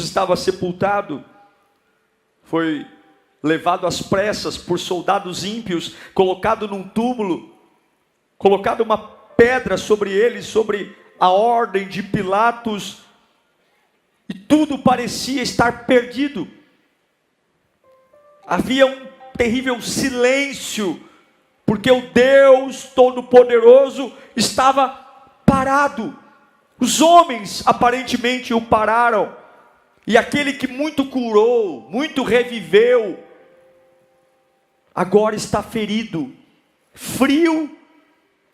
estava sepultado, foi levado às pressas por soldados ímpios, colocado num túmulo, colocado uma pedra sobre ele, sobre a ordem de Pilatos, e tudo parecia estar perdido. Havia um terrível silêncio, porque o Deus Todo-Poderoso estava parado. Os homens aparentemente o pararam. E aquele que muito curou, muito reviveu, agora está ferido, frio,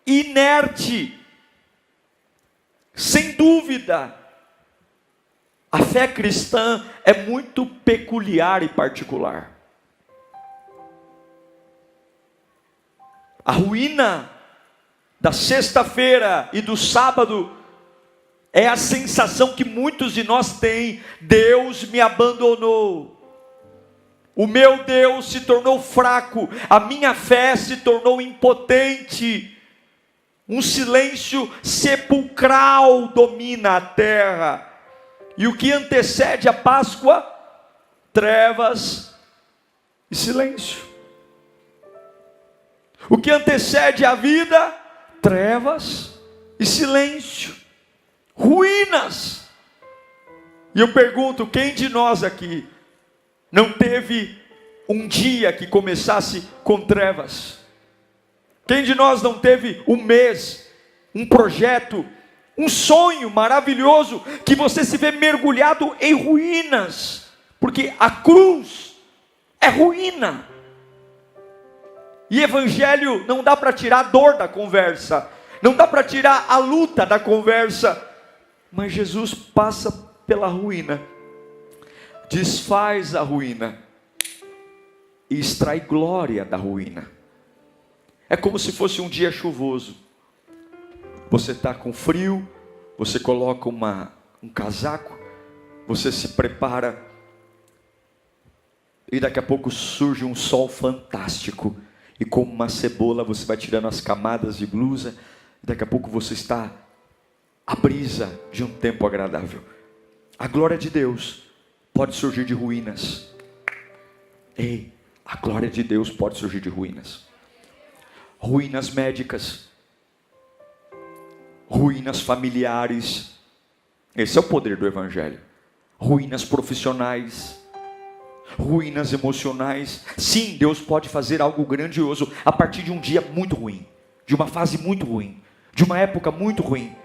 inerte. Sem dúvida, a fé cristã é muito peculiar e particular. A ruína da sexta-feira e do sábado é a sensação que muitos de nós têm: Deus me abandonou, o meu Deus se tornou fraco, a minha fé se tornou impotente. Um silêncio sepulcral domina a terra. E o que antecede a Páscoa? Trevas e silêncio. O que antecede a vida? Trevas e silêncio. Ruínas. E eu pergunto, quem de nós aqui não teve um dia que começasse com trevas? Quem de nós não teve um mês, um projeto, um sonho maravilhoso, que você se vê mergulhado em ruínas? Porque a cruz é ruína. E evangelho não dá para tirar a dor da conversa, não dá para tirar a luta da conversa. Mas Jesus passa pela ruína, desfaz a ruína e extrai glória da ruína. É como se fosse um dia chuvoso. Você está com frio, você coloca um casaco, você se prepara, e daqui a pouco surge um sol fantástico, e como uma cebola você vai tirando as camadas de blusa, e daqui a pouco você está à brisa de um tempo agradável. A glória de Deus pode surgir de ruínas. Ei, a glória de Deus pode surgir de ruínas. Ruínas médicas, ruínas familiares. Esse é o poder do evangelho. Ruínas profissionais, ruínas emocionais. Sim, Deus pode fazer algo grandioso a partir de um dia muito ruim, de uma fase muito ruim, de uma época muito ruim.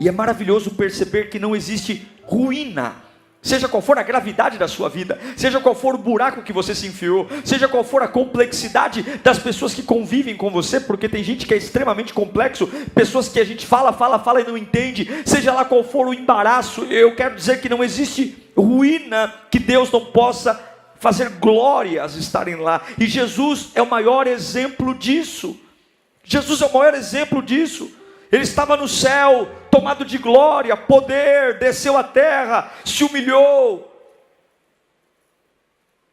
E é maravilhoso perceber que não existe ruína, seja qual for a gravidade da sua vida, seja qual for o buraco que você se enfiou, seja qual for a complexidade das pessoas que convivem com você, porque tem gente que é extremamente complexo, pessoas que a gente fala e não entende, seja lá qual for o embaraço. Eu quero dizer que não existe ruína que Deus não possa fazer glórias estarem lá, e Jesus é o maior exemplo disso. Jesus é o maior exemplo disso. Ele estava no céu, tomado de glória, poder, desceu à terra, se humilhou.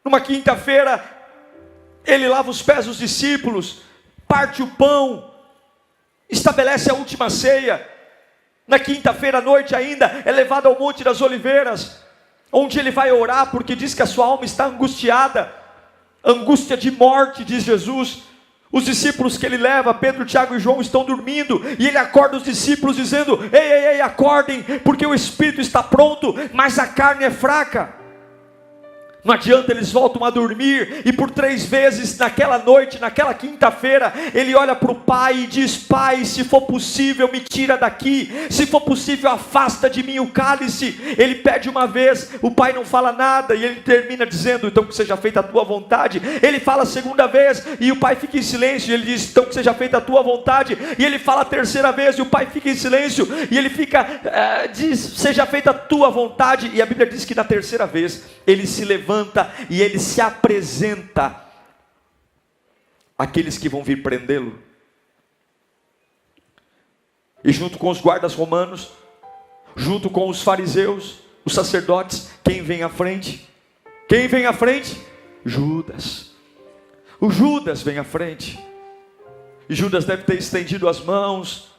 Numa quinta-feira, ele lava os pés dos discípulos, parte o pão, estabelece a última ceia. Na quinta-feira à noite ainda, é levado ao Monte das Oliveiras, onde ele vai orar, porque diz que a sua alma está angustiada, angústia de morte, diz Jesus. Os discípulos que ele leva, Pedro, Tiago e João, estão dormindo, e ele acorda os discípulos dizendo: ei, acordem, porque o espírito está pronto, mas a carne é fraca. Não adianta, eles voltam a dormir, e por 3 vezes naquela noite, naquela quinta-feira, ele olha para o Pai e diz: Pai, se for possível me tira daqui, se for possível afasta de mim o cálice. Ele pede uma vez, o Pai não fala nada, e ele termina dizendo: então que seja feita a tua vontade. Ele fala a segunda vez, e o Pai fica em silêncio, e ele diz: então que seja feita a tua vontade. E ele fala a terceira vez, e o Pai fica em silêncio, e ele diz: seja feita a tua vontade. E a Bíblia diz que na terceira vez, ele se levanta e ele se apresenta àqueles que vão vir prendê-lo. E junto com os guardas romanos, junto com os fariseus, os sacerdotes, quem vem à frente? Quem vem à frente? Judas. O Judas vem à frente. E Judas deve ter estendido as mãos,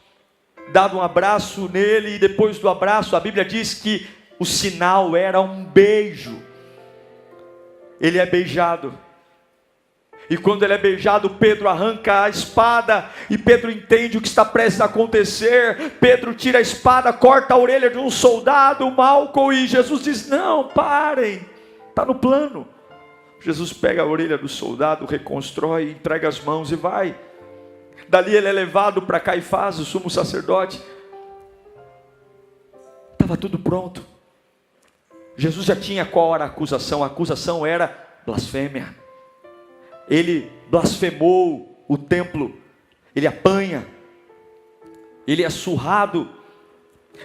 dado um abraço nele, e depois do abraço, a Bíblia diz que o sinal era um beijo. Ele é beijado. E quando ele é beijado, Pedro arranca a espada, e Pedro entende o que está prestes a acontecer. Pedro tira a espada, corta a orelha de um soldado, Malco, e Jesus diz: não, parem, está no plano. Jesus pega a orelha do soldado, reconstrói, entrega as mãos e vai. Dali ele é levado para Caifás, o sumo sacerdote. Estava tudo pronto. Jesus já tinha qual era a acusação. A acusação era blasfêmia. Ele blasfemou o templo. Ele apanha. Ele é surrado.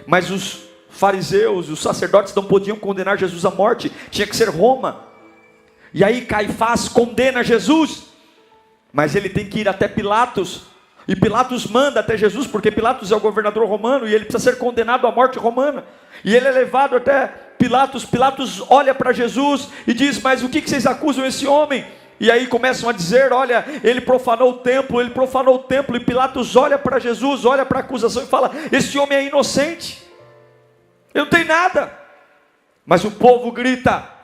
Mas os fariseus, os sacerdotes não podiam condenar Jesus à morte. Tinha que ser Roma. E aí Caifás condena Jesus, mas ele tem que ir até Pilatos, e Pilatos manda até Jesus, porque Pilatos é o governador romano, e ele precisa ser condenado à morte romana, e ele é levado até Pilatos. Pilatos olha para Jesus e diz: mas o que vocês acusam esse homem? E aí começam a dizer: olha, ele profanou o templo, ele profanou o templo. E Pilatos olha para Jesus, olha para a acusação e fala: esse homem é inocente, ele não tem nada. Mas o povo grita: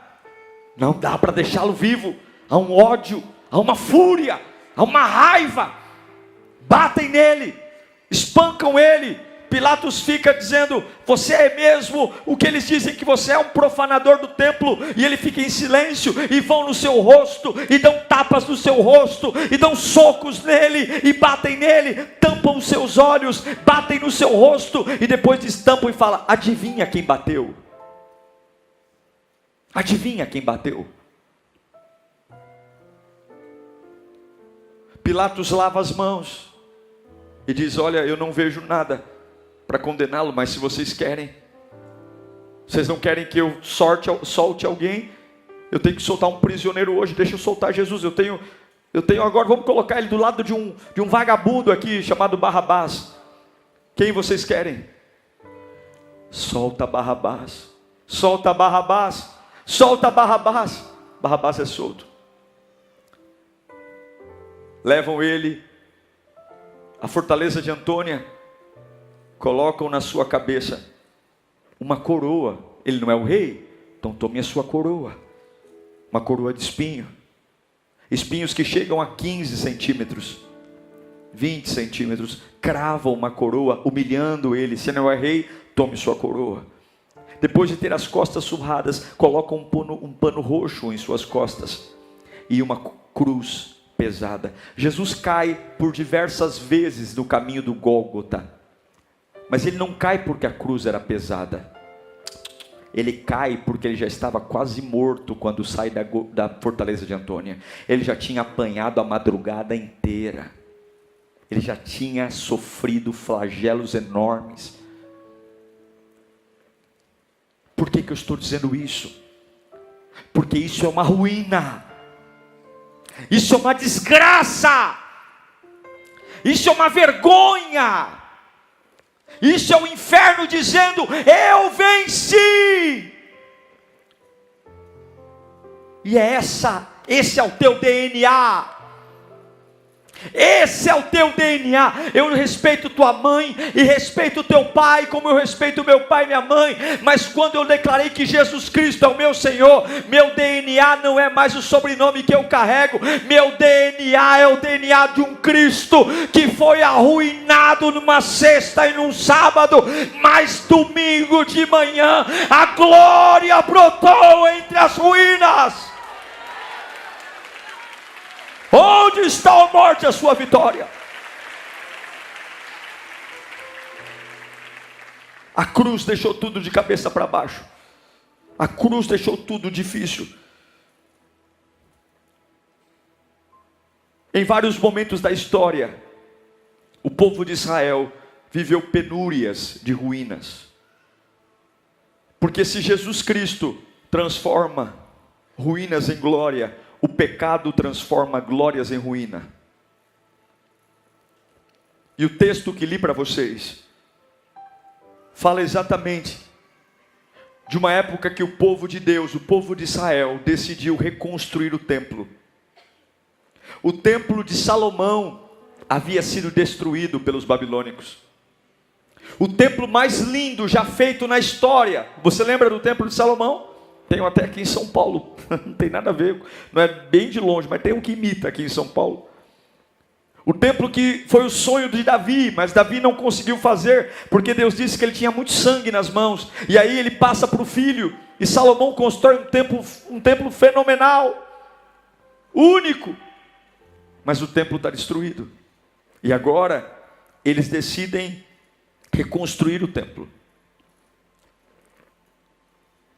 não dá para deixá-lo vivo. Há um ódio, há uma fúria, há uma raiva. Batem nele, espancam ele. Pilatos fica dizendo: você é mesmo o que eles dizem que você é, um profanador do templo. E ele fica em silêncio, e vão no seu rosto, e dão tapas no seu rosto, e dão socos nele, e batem nele, tampam os seus olhos, batem no seu rosto, e depois destampam e falam: adivinha quem bateu? Adivinha quem bateu? Pilatos lava as mãos e diz: olha, eu não vejo nada para condená-lo, mas se vocês querem, vocês não querem que eu solte alguém? Eu tenho que soltar um prisioneiro hoje, deixa eu soltar Jesus. Eu tenho agora, vamos colocar ele do lado de um vagabundo aqui, chamado Barrabás. Quem vocês querem? Solta Barrabás, solta Barrabás. Solta Barrabás. Barrabás é solto. Levam ele à fortaleza de Antônia, colocam na sua cabeça uma coroa. Ele não é o rei, então tome a sua coroa. Uma coroa de espinho. Espinhos que chegam a 15 centímetros, 20 centímetros. Cravam uma coroa, humilhando ele. Se não é rei, tome sua coroa. Depois de ter as costas surradas, colocam um pano roxo em suas costas e uma cruz pesada. Jesus cai por diversas vezes no caminho do Gólgota, mas ele não cai porque a cruz era pesada. Ele cai porque ele já estava quase morto quando sai da fortaleza de Antônia. Ele já tinha apanhado a madrugada inteira. Ele já tinha sofrido flagelos enormes. Por que eu estou dizendo isso? Porque isso é uma ruína, isso é uma desgraça, isso é uma vergonha, isso é o inferno dizendo: eu venci. E esse é o teu DNA. Esse é o teu DNA. Eu respeito tua mãe e respeito teu pai, como eu respeito meu pai e minha mãe. Mas quando eu declarei que Jesus Cristo é o meu Senhor, meu DNA não é mais o sobrenome que eu carrego. Meu DNA é o DNA de um Cristo que foi arruinado numa sexta e num sábado, mas domingo de manhã a glória brotou entre as ruínas. Onde está a morte, a sua vitória? A cruz deixou tudo de cabeça para baixo. A cruz deixou tudo difícil. Em vários momentos da história, o povo de Israel viveu penúrias de ruínas. Porque se Jesus Cristo transforma ruínas em glória, o pecado transforma glórias em ruína. E o texto que li para vocês fala exatamente de uma época que o povo de Deus, o povo de Israel, decidiu reconstruir o templo. O templo de Salomão havia sido destruído pelos babilônicos. O templo mais lindo já feito na história. Você lembra do templo de Salomão? Tem um até aqui em São Paulo. Não tem nada a ver, não é bem de longe, mas tem um que imita aqui em São Paulo. O templo que foi o sonho de Davi, mas Davi não conseguiu fazer, porque Deus disse que ele tinha muito sangue nas mãos. E aí ele passa para o filho, e Salomão constrói um templo fenomenal, único. Mas o templo está destruído. E agora eles decidem reconstruir o templo.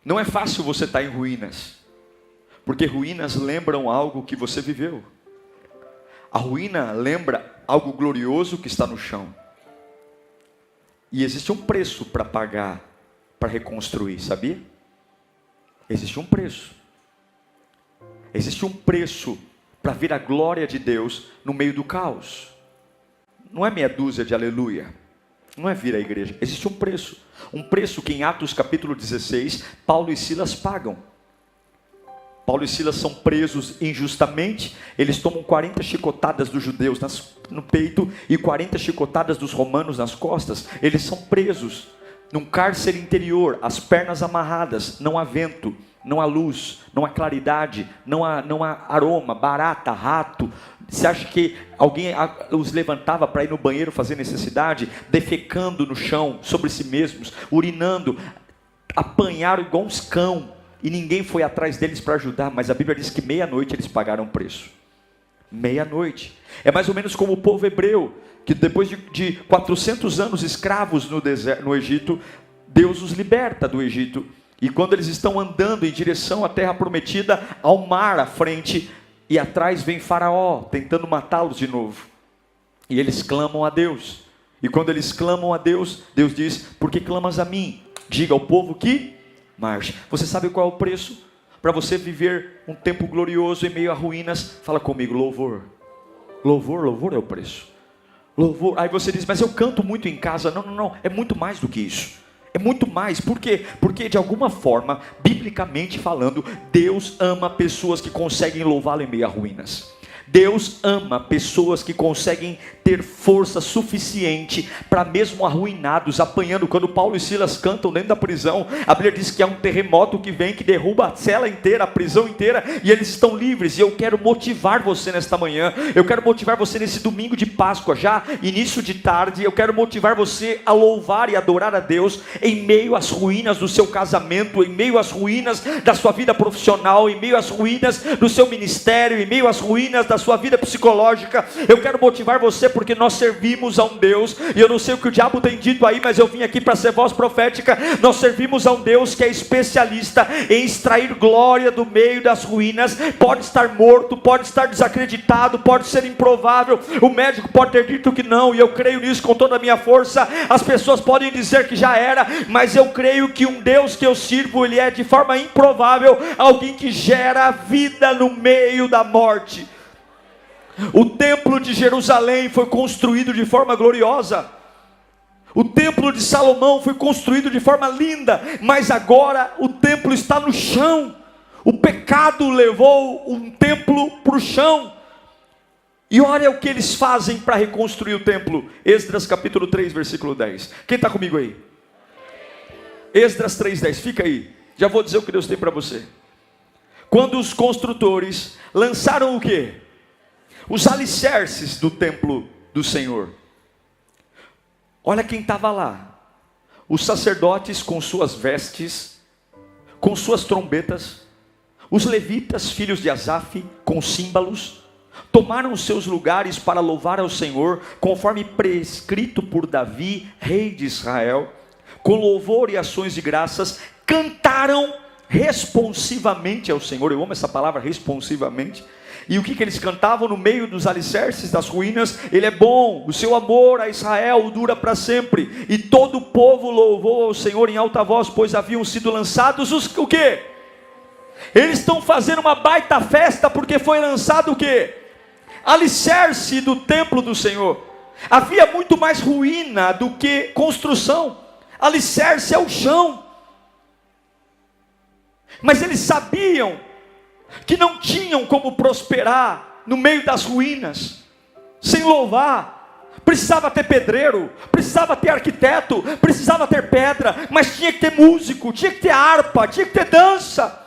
Não é fácil você estar em ruínas, porque ruínas lembram algo que você viveu. A ruína lembra algo glorioso que está no chão. E existe um preço para pagar, para reconstruir, sabia? Existe um preço. Existe um preço para ver a glória de Deus no meio do caos. Não é meia dúzia de aleluia. Não é vir à igreja. Existe um preço. Um preço que em Atos capítulo 16, Paulo e Silas pagam. Paulo e Silas são presos injustamente. Eles tomam 40 chicotadas dos judeus no peito e 40 chicotadas dos romanos nas costas. Eles são presos num cárcere interior, as pernas amarradas. Não há vento, não há luz, não há claridade, não há aroma, barata, rato. Você acha que alguém os levantava para ir no banheiro fazer necessidade? Defecando no chão, sobre si mesmos, urinando, apanharam igual uns cão. E ninguém foi atrás deles para ajudar, mas a Bíblia diz que meia-noite eles pagaram o preço. Meia-noite. É mais ou menos como o povo hebreu, que depois de 400 anos escravos no Egito, Deus os liberta do Egito. E quando eles estão andando em direção à terra prometida, há um mar à frente, e atrás vem Faraó, tentando matá-los de novo. E eles clamam a Deus. E quando eles clamam a Deus, Deus diz: por que clamas a mim? Diga ao povo que marche. Você sabe qual é o preço? Para você viver um tempo glorioso em meio a ruínas, fala comigo: louvor. Louvor, louvor é o preço. Louvor. Aí você diz: mas eu canto muito em casa. Não, é muito mais do que isso. É muito mais. Por quê? Porque de alguma forma, biblicamente falando, Deus ama pessoas que conseguem louvá-lo em meio a ruínas. Deus ama pessoas que conseguem ter força suficiente para mesmo arruinados, apanhando. Quando Paulo e Silas cantam dentro da prisão, a Bíblia diz que há um terremoto que vem, que derruba a cela inteira, a prisão inteira, e eles estão livres. E eu quero motivar você nesta manhã, eu quero motivar você nesse domingo de Páscoa, já início de tarde. Eu quero motivar você a louvar e adorar a Deus em meio às ruínas do seu casamento, em meio às ruínas da sua vida profissional, em meio às ruínas do seu ministério, em meio às ruínas da sua vida psicológica. Eu quero motivar você porque nós servimos a um Deus, e eu não sei o que o diabo tem dito aí, mas eu vim aqui para ser voz profética. Nós servimos a um Deus que é especialista em extrair glória do meio das ruínas. Pode estar morto, pode estar desacreditado, pode ser improvável, o médico pode ter dito que não, e eu creio nisso com toda a minha força. As pessoas podem dizer que já era, mas eu creio que um Deus que eu sirvo, ele é de forma improvável alguém que gera vida no meio da morte. O templo de Jerusalém foi construído de forma gloriosa. O templo de Salomão foi construído de forma linda, mas agora o templo está no chão. O pecado levou um templo para o chão. E olha o que eles fazem para reconstruir o templo. Esdras capítulo 3, versículo 10. Quem está comigo aí? Esdras 3:10, fica aí. Já vou dizer o que Deus tem para você. Quando os construtores lançaram o quê? Os alicerces do templo do Senhor. Olha quem estava lá. Os sacerdotes com suas vestes, com suas trombetas. Os levitas, filhos de Asaf, com símbolos, tomaram os seus lugares para louvar ao Senhor, conforme prescrito por Davi, rei de Israel. Com louvor e ações de graças, cantaram responsivamente ao Senhor. Eu amo essa palavra, responsivamente. E o que eles cantavam no meio dos alicerces das ruínas? Ele é bom, o seu amor a Israel dura para sempre. E todo o povo louvou ao Senhor em alta voz, pois haviam sido lançados o quê? Eles estão fazendo uma baita festa, porque foi lançado o quê? Alicerce do templo do Senhor. Havia muito mais ruína do que construção. Alicerce é o chão. Mas eles sabiam que não tinham como prosperar no meio das ruínas sem louvar, precisava ter pedreiro, precisava ter arquiteto, precisava ter pedra, mas tinha que ter músico, tinha que ter harpa, tinha que ter dança.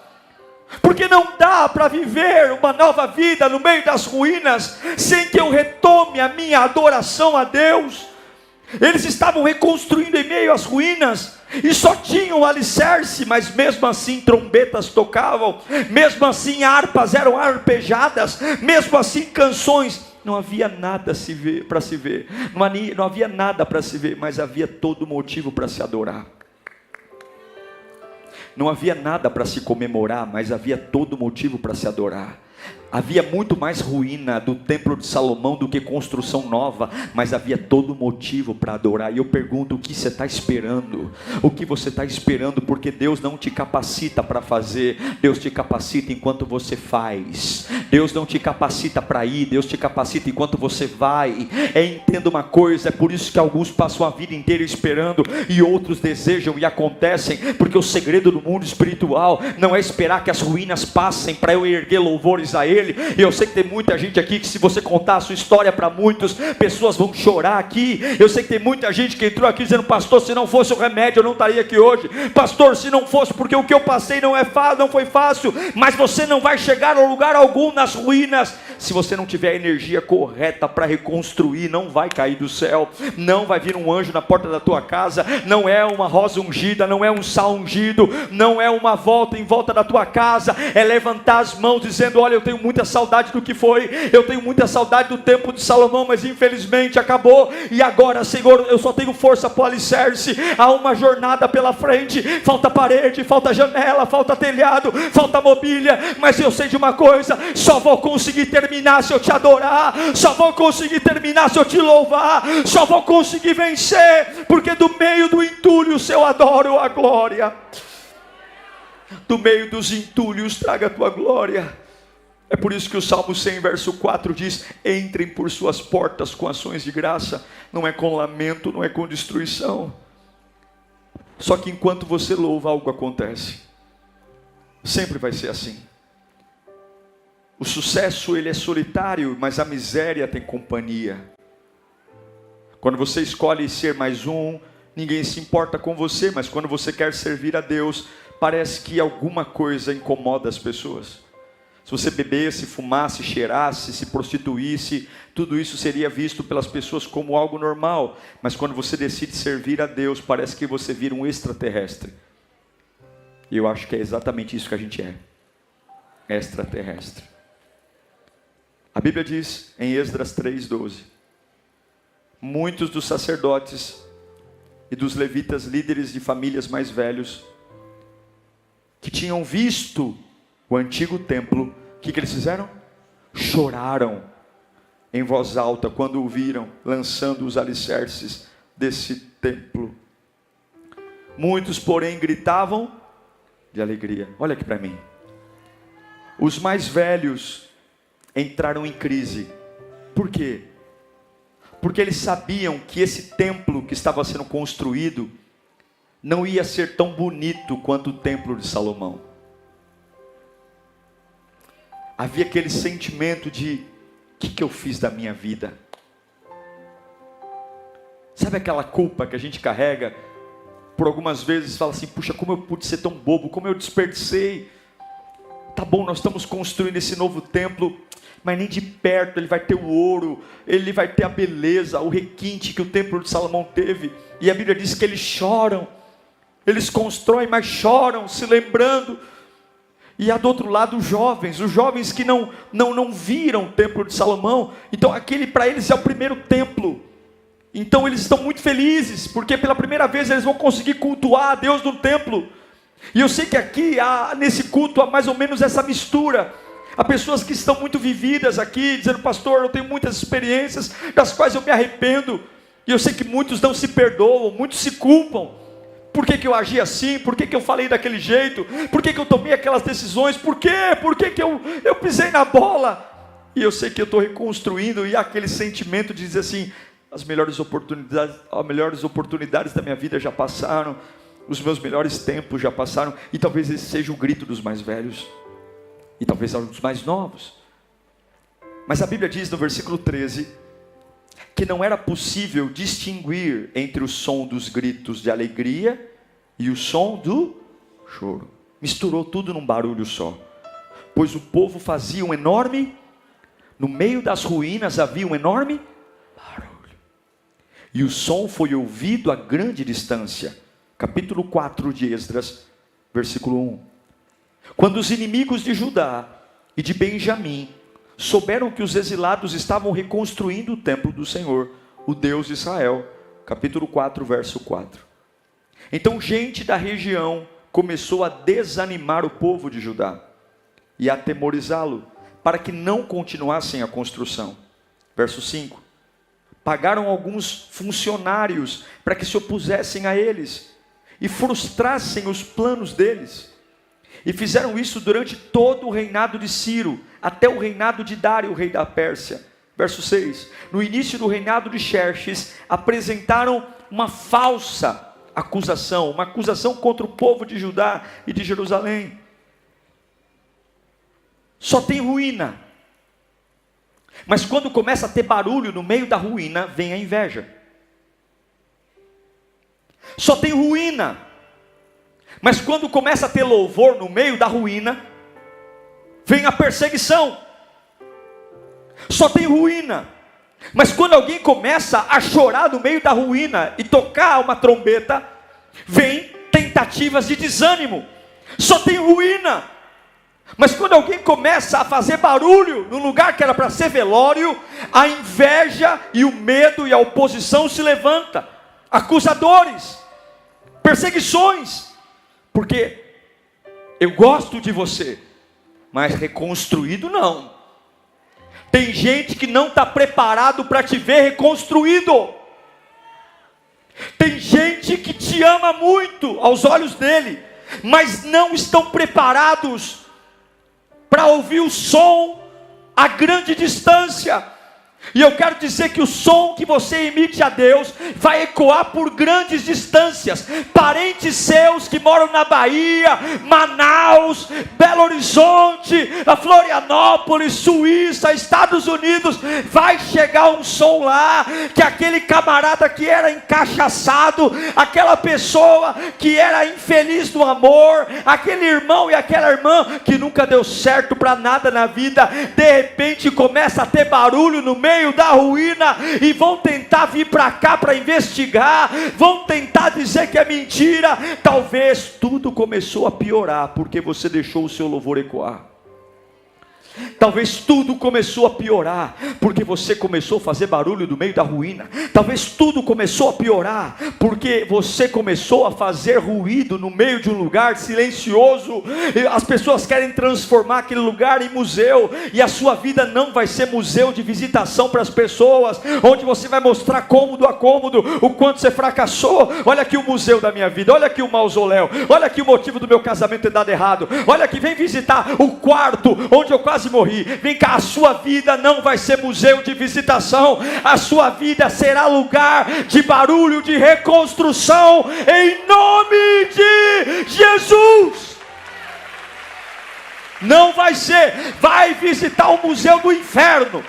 Porque não dá para viver uma nova vida no meio das ruínas, sem que eu retome a minha adoração a Deus. Eles estavam reconstruindo em meio às ruínas, e só tinham alicerce, mas mesmo assim trombetas tocavam, mesmo assim harpas eram arpejadas, mesmo assim canções. Não havia nada para se ver, não havia nada para se ver, mas havia todo motivo para se adorar. Não havia nada para se comemorar, mas havia todo motivo para se adorar. Havia muito mais ruína do templo de Salomão do que construção nova, mas havia todo motivo para adorar. E eu pergunto, o que você está esperando? O que você está esperando? Porque Deus não te capacita para fazer, Deus te capacita enquanto você faz. Deus não te capacita para ir, Deus te capacita enquanto você vai. Entenda uma coisa, é por isso que alguns passam a vida inteira esperando e outros desejam e acontecem, porque o segredo do mundo espiritual não é esperar que as ruínas passem para eu erguer louvores a Ele. E eu sei que tem muita gente aqui que, se você contar a sua história para muitas pessoas, vão chorar aqui. Eu sei que tem muita gente que entrou aqui dizendo: pastor, se não fosse o remédio eu não estaria aqui hoje. Pastor, se não fosse, porque o que eu passei não foi fácil. Mas você não vai chegar a lugar algum nas ruínas se você não tiver a energia correta para reconstruir. Não vai cair do céu, não vai vir um anjo na porta da tua casa, não é uma rosa ungida, não é um sal ungido, não é uma volta em volta da tua casa, é levantar as mãos dizendo: olha, eu tenho muita saudade do que foi, eu tenho muita saudade do tempo de Salomão, mas infelizmente acabou, e agora, Senhor, eu só tenho força para o alicerce. Há uma jornada pela frente, falta parede, falta janela, falta telhado, falta mobília, mas eu sei de uma coisa: só vou conseguir terminar se eu te adorar, só vou conseguir terminar se eu te louvar, só vou conseguir vencer, porque do meio do entulho se eu adoro a glória. Do meio dos entulhos traga a tua glória. É por isso que o Salmo 100, verso 4 diz: entrem por suas portas com ações de graça. Não é com lamento, não é com destruição. Só que enquanto você louva, algo acontece. Sempre vai ser assim. O sucesso, ele é solitário, mas a miséria tem companhia. Quando você escolhe ser mais um, ninguém se importa com você, mas quando você quer servir a Deus, parece que alguma coisa incomoda as pessoas. Se você bebesse, fumasse, cheirasse, se prostituísse, tudo isso seria visto pelas pessoas como algo normal. Mas quando você decide servir a Deus, parece que você vira um extraterrestre. E eu acho que é exatamente isso que a gente é. Extraterrestre. A Bíblia diz em Esdras 3:12: muitos dos sacerdotes e dos levitas, líderes de famílias mais velhos, que tinham visto o antigo templo, o que eles fizeram? Choraram em voz alta quando o viram lançando os alicerces desse templo. Muitos, porém, gritavam de alegria. Olha aqui para mim. Os mais velhos entraram em crise. Por quê? Porque eles sabiam que esse templo que estava sendo construído não ia ser tão bonito quanto o templo de Salomão. Havia aquele sentimento de: o que eu fiz da minha vida? Sabe aquela culpa que a gente carrega por algumas vezes? Fala assim: puxa, como eu pude ser tão bobo, como eu desperdicei. Tá bom, nós estamos construindo esse novo templo, mas nem de perto ele vai ter o ouro, ele vai ter a beleza, o requinte que o templo de Salomão teve. E a Bíblia diz que eles choram, eles constroem, mas choram, se lembrando. E há do outro lado os jovens que não viram o templo de Salomão. Então aquele para eles é o primeiro templo. Então eles estão muito felizes, porque pela primeira vez eles vão conseguir cultuar a Deus no templo. E eu sei que aqui, nesse culto, há mais ou menos essa mistura. Há pessoas que estão muito vividas aqui, dizendo: pastor, eu tenho muitas experiências das quais eu me arrependo. E eu sei que muitos não se perdoam, muitos se culpam. Por que eu agi assim? Por que eu falei daquele jeito? Por que eu tomei aquelas decisões? Por que que eu pisei na bola? E eu sei que eu estou reconstruindo, e há aquele sentimento de dizer assim: as melhores oportunidades da minha vida já passaram, os meus melhores tempos já passaram. E talvez esse seja o grito dos mais velhos, e talvez dos mais novos. Mas a Bíblia diz no versículo 13 que não era possível distinguir entre o som dos gritos de alegria e o som do choro. Misturou tudo num barulho só. Pois o povo fazia um enorme, no meio das ruínas havia um enorme barulho. E o som foi ouvido a grande distância. Capítulo 4 de Esdras, versículo 1. Quando os inimigos de Judá e de Benjamim souberam que os exilados estavam reconstruindo o templo do Senhor, o Deus de Israel. Capítulo 4, verso 4. Então gente da região começou a desanimar o povo de Judá e a atemorizá-lo, para que não continuassem a construção. Verso 5. Pagaram alguns funcionários para que se opusessem a eles e frustrassem os planos deles. E fizeram isso durante todo o reinado de Ciro, até o reinado de Dário, rei da Pérsia. Verso 6. No início do reinado de Xerxes, apresentaram uma falsa acusação, uma acusação contra o povo de Judá e de Jerusalém. Só tem ruína. Mas quando começa a ter barulho no meio da ruína, vem a inveja. Só tem ruína. Mas quando começa a ter louvor no meio da ruína, vem a perseguição. Só tem ruína. Mas quando alguém começa a chorar no meio da ruína e tocar uma trombeta, vem tentativas de desânimo. Só tem ruína. Mas quando alguém começa a fazer barulho no lugar que era para ser velório, a inveja e o medo e a oposição se levanta. Acusadores, perseguições. Porque eu gosto de você, mas reconstruído não. Tem gente que não está preparado para te ver reconstruído. Tem gente que te ama muito aos olhos dele, mas não estão preparados para ouvir o som a grande distância. E eu quero dizer que o som que você emite a Deus vai ecoar por grandes distâncias. Parentes seus que moram na Bahia, Manaus, Belo Horizonte, Florianópolis, Suíça, Estados Unidos, vai chegar um som lá, que aquele camarada que era encachaçado, aquela pessoa que era infeliz no amor, aquele irmão e aquela irmã que nunca deu certo para nada na vida, de repente começa a ter barulho no meio da ruína, e vão tentar vir para cá para investigar, vão tentar dizer que é mentira. Talvez tudo começou a piorar porque você deixou o seu louvor ecoar. Talvez tudo começou a piorar porque você começou a fazer barulho no meio da ruína. Talvez tudo começou a piorar porque você começou a fazer ruído no meio de um lugar silencioso. As pessoas querem transformar aquele lugar em museu, e a sua vida não vai ser museu de visitação para as pessoas, onde você vai mostrar cômodo a cômodo o quanto você fracassou. Olha aqui o museu da minha vida, olha aqui o mausoléu, olha aqui o motivo do meu casamento ter dado errado, olha aqui, vem visitar o quarto onde eu quase morri. Vem cá, a sua vida não vai ser museu de visitação, a sua vida será lugar de barulho, de reconstrução, em nome de Jesus. Não vai ser, vai visitar o museu do inferno.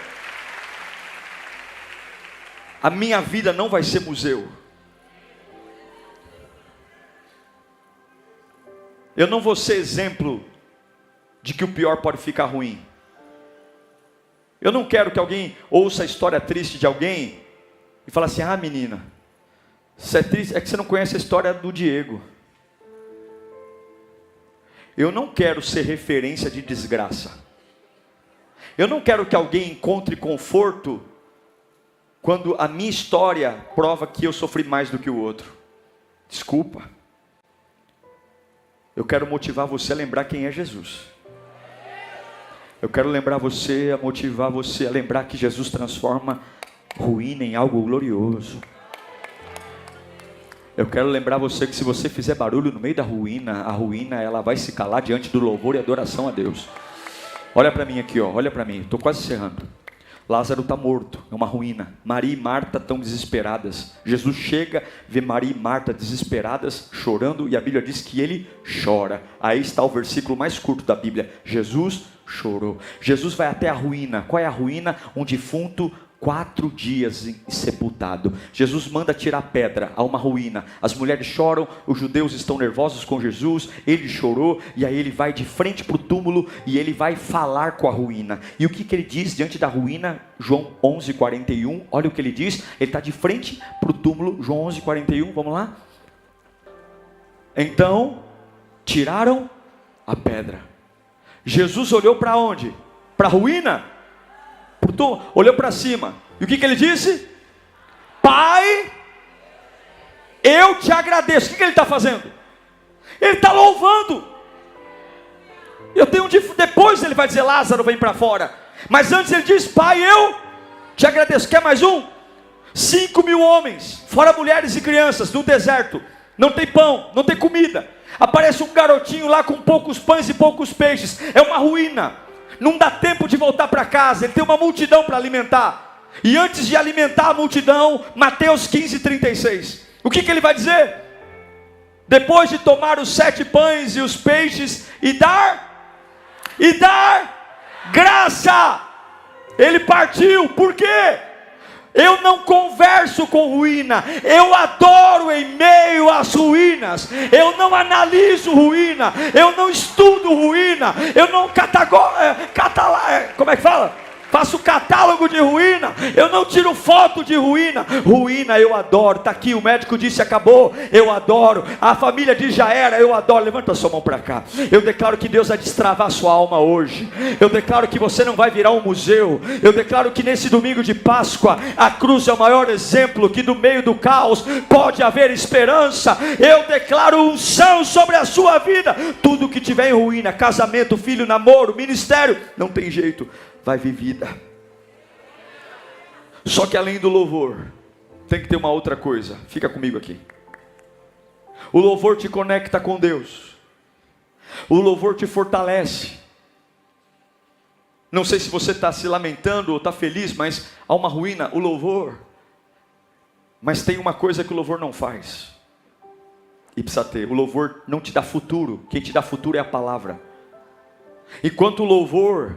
A minha vida não vai ser museu. Eu não vou ser exemplo de que o pior pode ficar ruim. Eu não quero que alguém ouça a história triste de alguém e fale assim: ah, menina, você é triste, é que você não conhece a história do Diego. Eu não quero ser referência de desgraça. Eu não quero que alguém encontre conforto quando a minha história prova que eu sofri mais do que o outro. Desculpa. Eu quero motivar você a lembrar quem é Jesus. Eu quero lembrar você, a motivar você a lembrar que Jesus transforma ruína em algo glorioso. Eu quero lembrar você que se você fizer barulho no meio da ruína, a ruína ela vai se calar diante do louvor e adoração a Deus. Olha para mim aqui, ó, olha para mim, estou quase encerrando. Lázaro está morto, é uma ruína. Maria e Marta estão desesperadas. Jesus chega, vê Maria e Marta desesperadas, chorando, e a Bíblia diz que ele chora. Aí está o versículo mais curto da Bíblia: Jesus chorou. Jesus vai até a ruína. Qual é a ruína? Um defunto 4 dias sepultado. Jesus manda tirar pedra a uma ruína. As mulheres choram, os judeus estão nervosos com Jesus. Ele chorou e aí ele vai de frente para o túmulo e ele vai falar com a ruína. E o que ele diz diante da ruína? João 11:41. Olha o que ele diz. Ele está de frente para o túmulo. João 11:41. Vamos lá. Então tiraram a pedra. Jesus olhou para onde? Para a ruína? Olhou para cima. E o que ele disse? Pai, eu te agradeço. O que ele está fazendo? Ele está louvando. Depois ele vai dizer: Lázaro, vem para fora. Mas antes ele diz: Pai, eu te agradeço. Quer mais um? 5.000 homens, fora mulheres e crianças, no deserto. Não tem pão, não tem comida. Aparece um garotinho lá com poucos pães e poucos peixes. É uma ruína. Não dá tempo de voltar para casa. Ele tem uma multidão para alimentar. E antes de alimentar a multidão, Mateus 15:36. O que ele vai dizer? Depois de tomar os 7 pães e os peixes e dar graça, ele partiu. Por quê? Eu não converso com ruína, eu adoro em meio às ruínas. Eu não analiso ruína, eu não estudo ruína, eu não como é que fala? Faço catálogo de ruína, eu não tiro foto de ruína. Ruína eu adoro, está aqui, o médico disse acabou, eu adoro. A família diz já era, eu adoro. Levanta a sua mão para cá. Eu declaro que Deus vai destravar a sua alma hoje. Eu declaro que você não vai virar um museu. Eu declaro que nesse domingo de Páscoa, a cruz é o maior exemplo, que no meio do caos pode haver esperança. Eu declaro unção sobre a sua vida. Tudo que tiver em ruína, casamento, filho, namoro, ministério, não tem jeito, vai vir vida. Só que além do louvor, tem que ter uma outra coisa. Fica comigo aqui. O louvor te conecta com Deus. O louvor te fortalece. Não sei se você está se lamentando ou está feliz, mas há uma ruína, o louvor. Mas tem uma coisa que o louvor não faz. E precisa ter. O louvor não te dá futuro. Quem te dá futuro é a palavra. Enquanto o louvor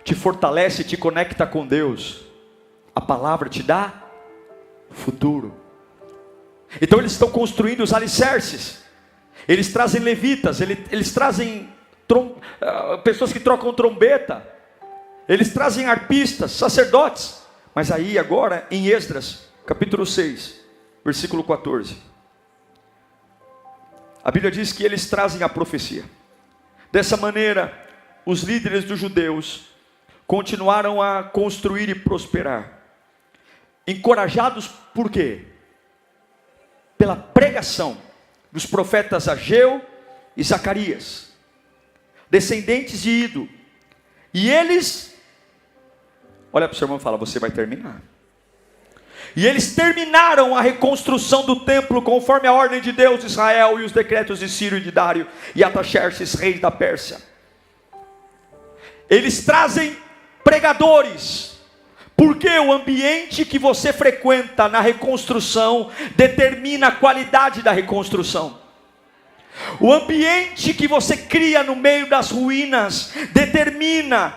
te fortalece, te conecta com Deus, a palavra te dá futuro. Então eles estão construindo os alicerces. Eles trazem levitas, eles trazem pessoas que trocam trombeta, eles trazem arpistas, sacerdotes. Mas aí agora em Esdras, capítulo 6, versículo 14, a Bíblia diz que eles trazem a profecia. Dessa maneira, os líderes dos judeus continuaram a construir e prosperar, encorajados por quê? Pela pregação dos profetas Ageu e Zacarias, descendentes de Ido. E eles, olha para o seu irmão e fala: você vai terminar. E eles terminaram a reconstrução do templo conforme a ordem de Deus de Israel e os decretos de Ciro e de Dário e Ataxerxes, reis da Pérsia. Eles trazem pregadores, porque o ambiente que você frequenta na reconstrução determina a qualidade da reconstrução. O ambiente que você cria no meio das ruínas determina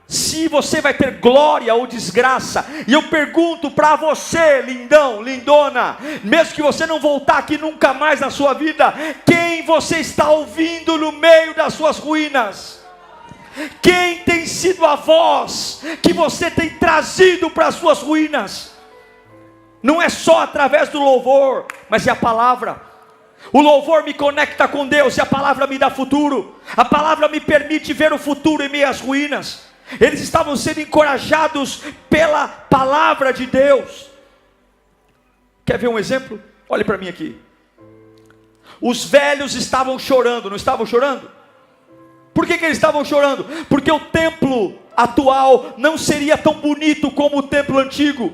se você vai ter glória ou desgraça. E eu pergunto para você, lindão, lindona, mesmo que você não voltar aqui nunca mais na sua vida, quem você está ouvindo no meio das suas ruínas? Quem tem sido a voz que você tem trazido para as suas ruínas? Não é só através do louvor, mas é a palavra. O louvor me conecta com Deus e a palavra me dá futuro. A palavra me permite ver o futuro em meio às ruínas. Eles estavam sendo encorajados pela palavra de Deus. Quer ver um exemplo? Olhe para mim aqui. Os velhos estavam chorando, não estavam chorando? Por que eles estavam chorando? Porque o templo atual não seria tão bonito como o templo antigo.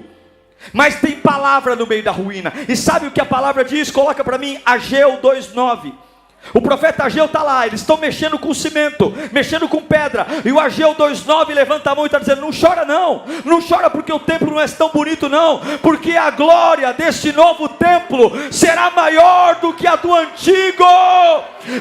Mas tem palavra no meio da ruína. E sabe o que a palavra diz? Coloca para mim Ageu 2:9. O profeta Ageu está lá, eles estão mexendo com cimento, mexendo com pedra, e o Ageu 2:9 levanta a mão e está dizendo: não chora não, não chora porque o templo não é tão bonito não, porque a glória deste novo templo será maior do que a do antigo,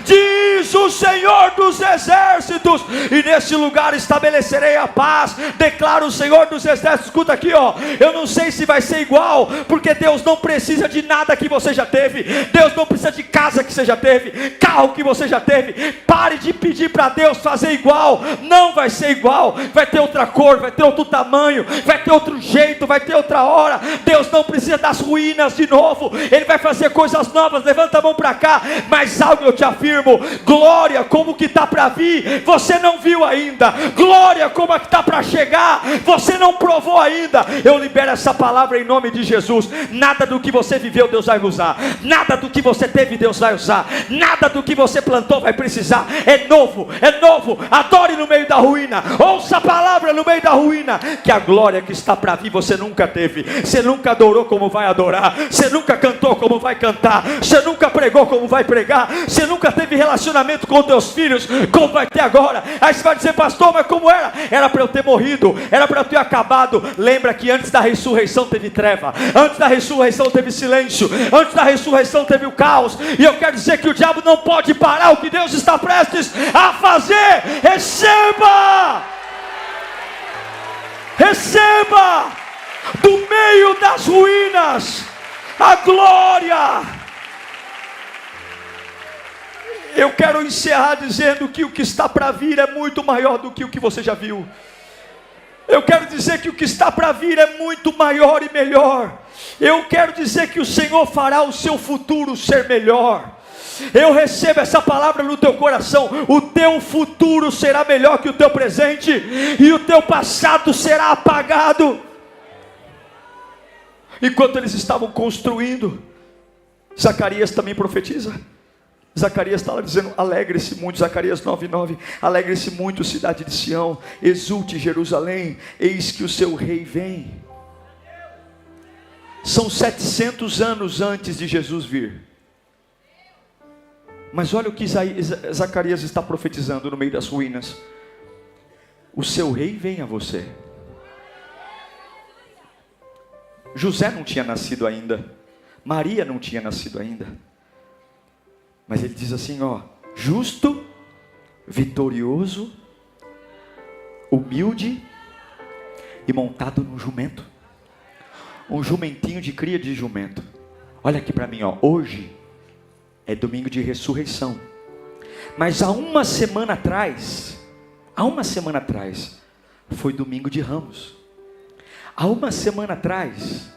diz o Senhor dos exércitos, e nesse lugar estabelecerei a paz, declara o Senhor dos exércitos. Escuta aqui, ó, eu não sei se vai ser igual, porque Deus não precisa de nada que você já teve, Deus não precisa de casa que você já teve, carro que você já teve. Pare de pedir para Deus fazer igual, não vai ser igual, vai ter outra cor, vai ter outro tamanho, vai ter outro jeito, vai ter outra hora. Deus não precisa das ruínas de novo, Ele vai fazer coisas novas. Levanta a mão para cá, mas algo eu te afirmo: glória como que está para vir, você não viu ainda, glória como é que está para chegar, você não provou ainda. Eu libero essa palavra em nome de Jesus. Nada do que você viveu Deus vai usar, nada do que você teve Deus vai usar, nada do que você plantou vai precisar. É novo, é novo. Adore no meio da ruína, ouça a palavra no meio da ruína, que a glória que está para vir você nunca teve. Você nunca adorou como vai adorar, você nunca cantou como vai cantar, você nunca pregou como vai pregar, você nunca teve relacionamento com teus filhos como vai ter agora. Aí você vai dizer: pastor, mas como era? Era para eu ter morrido, era para eu ter acabado. Lembra que antes da ressurreição teve treva, antes da ressurreição teve silêncio, antes da ressurreição teve o caos. E eu quero dizer que o diabo não pode parar o que Deus está prestes a fazer. Receba, receba do meio das ruínas a glória. Eu quero encerrar dizendo que o que está para vir é muito maior do que o que você já viu. Eu quero dizer que o que está para vir é muito maior e melhor. Eu quero dizer que o Senhor fará o seu futuro ser melhor. Eu recebo essa palavra no teu coração. O teu futuro será melhor que o teu presente, e o teu passado será apagado. Enquanto eles estavam construindo, Zacarias também profetiza. Zacarias está lá dizendo: alegre-se muito, Zacarias 9:9, alegre-se muito, cidade de Sião, exulte Jerusalém, eis que o seu rei vem. São 700 anos antes de Jesus vir. Mas olha o que Zacarias está profetizando no meio das ruínas: o seu rei vem a você. José não tinha nascido ainda, Maria não tinha nascido ainda, mas ele diz assim, ó: justo, vitorioso, humilde e montado num jumento, um jumentinho de cria de jumento. Olha aqui para mim, ó, hoje é domingo de ressurreição, mas há uma semana atrás foi domingo de Ramos. Há uma semana atrás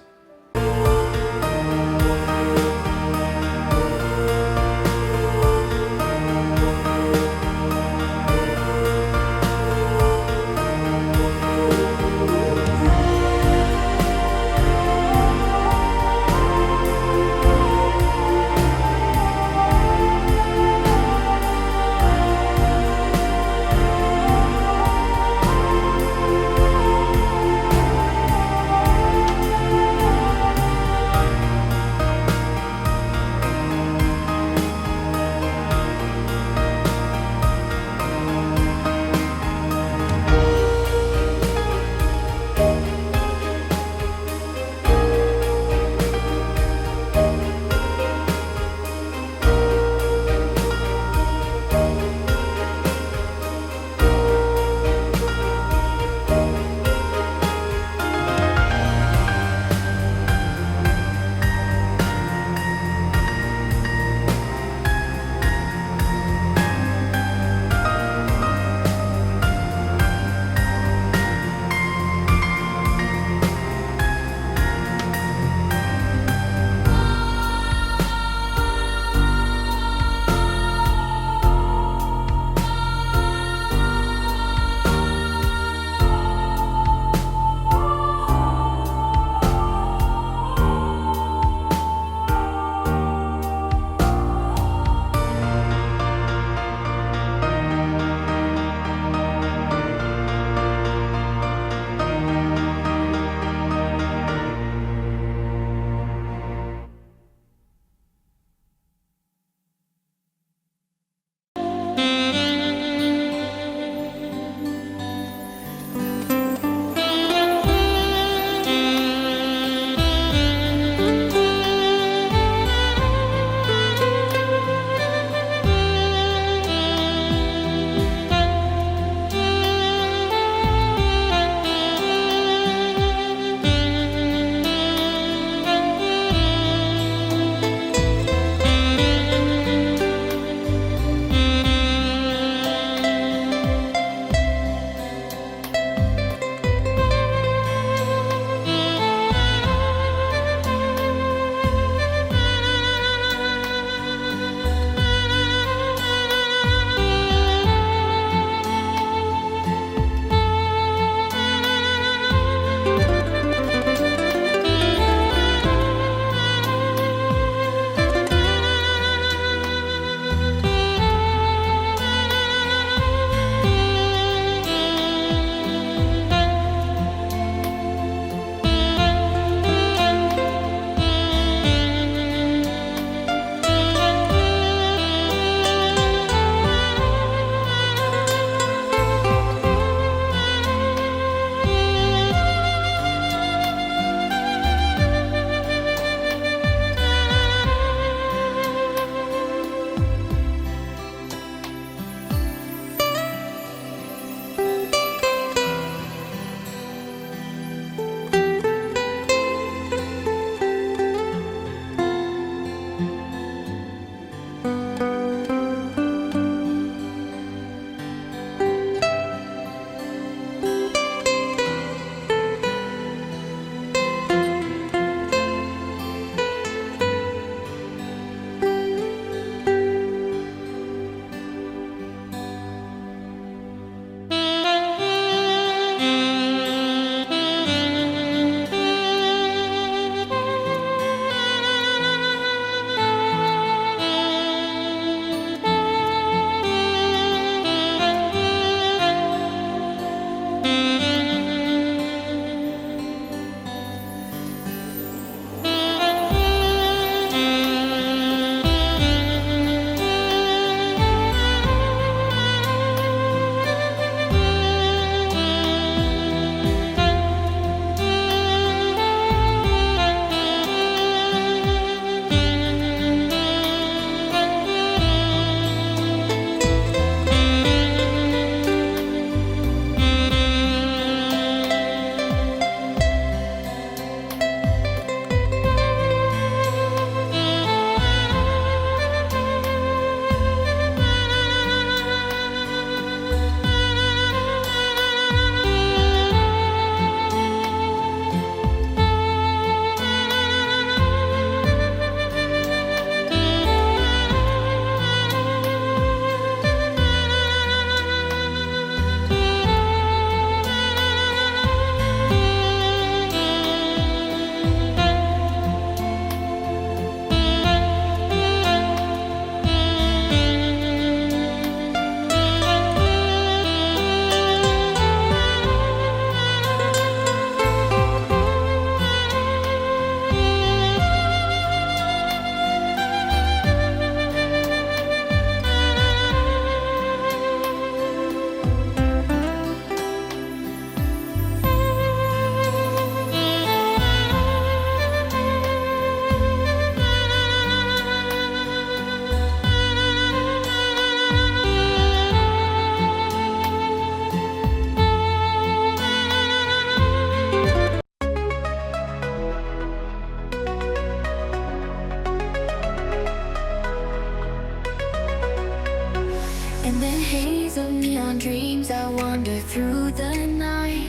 Memories of neon dreams I wander through the night,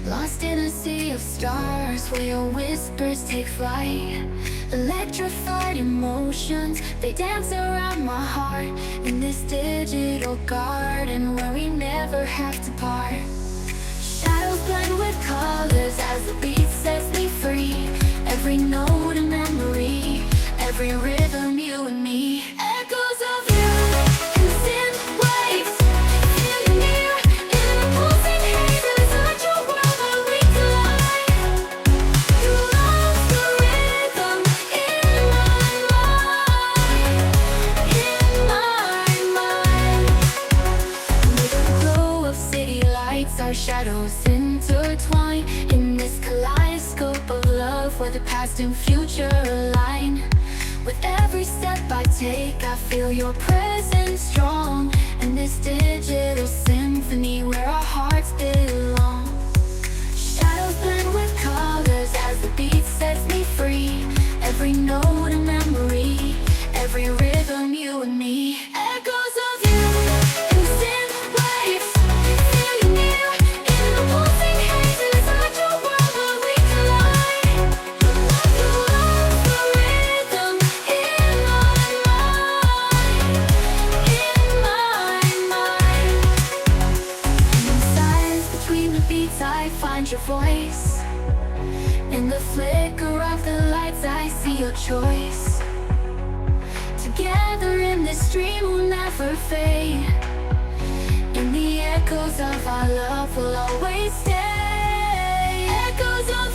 lost in a sea of stars where your whispers take flight. Electrified emotions, they dance around my heart, in this digital garden where we never have to part. Shadows blend with colors as the beat sets me free. Every note a memory, every rhythm you and me. Echoes of you in synth waves, feel you near in a pulsing haze. It's such a world where we collide. You love the rhythm in my mind. With the glow of city lights, our shadows intertwine in this kaleidoscope of love where the past and future align. With every step I take, I feel your presence strong, in this digital symphony where our hearts belong. Shadows blend with colors as the beat sets me free. Every note a memory, every rhythm you and me. Echoes of you in synth waves, feel you near in a pulsing haze. It's such a world where we collide. You love the rhythm in my mind. And in silence between the beats I find your voice. In the flicker of the lights I see your choice. Together in this dream we'll never fade. In the echoes of our love we'll always stay. Echoes of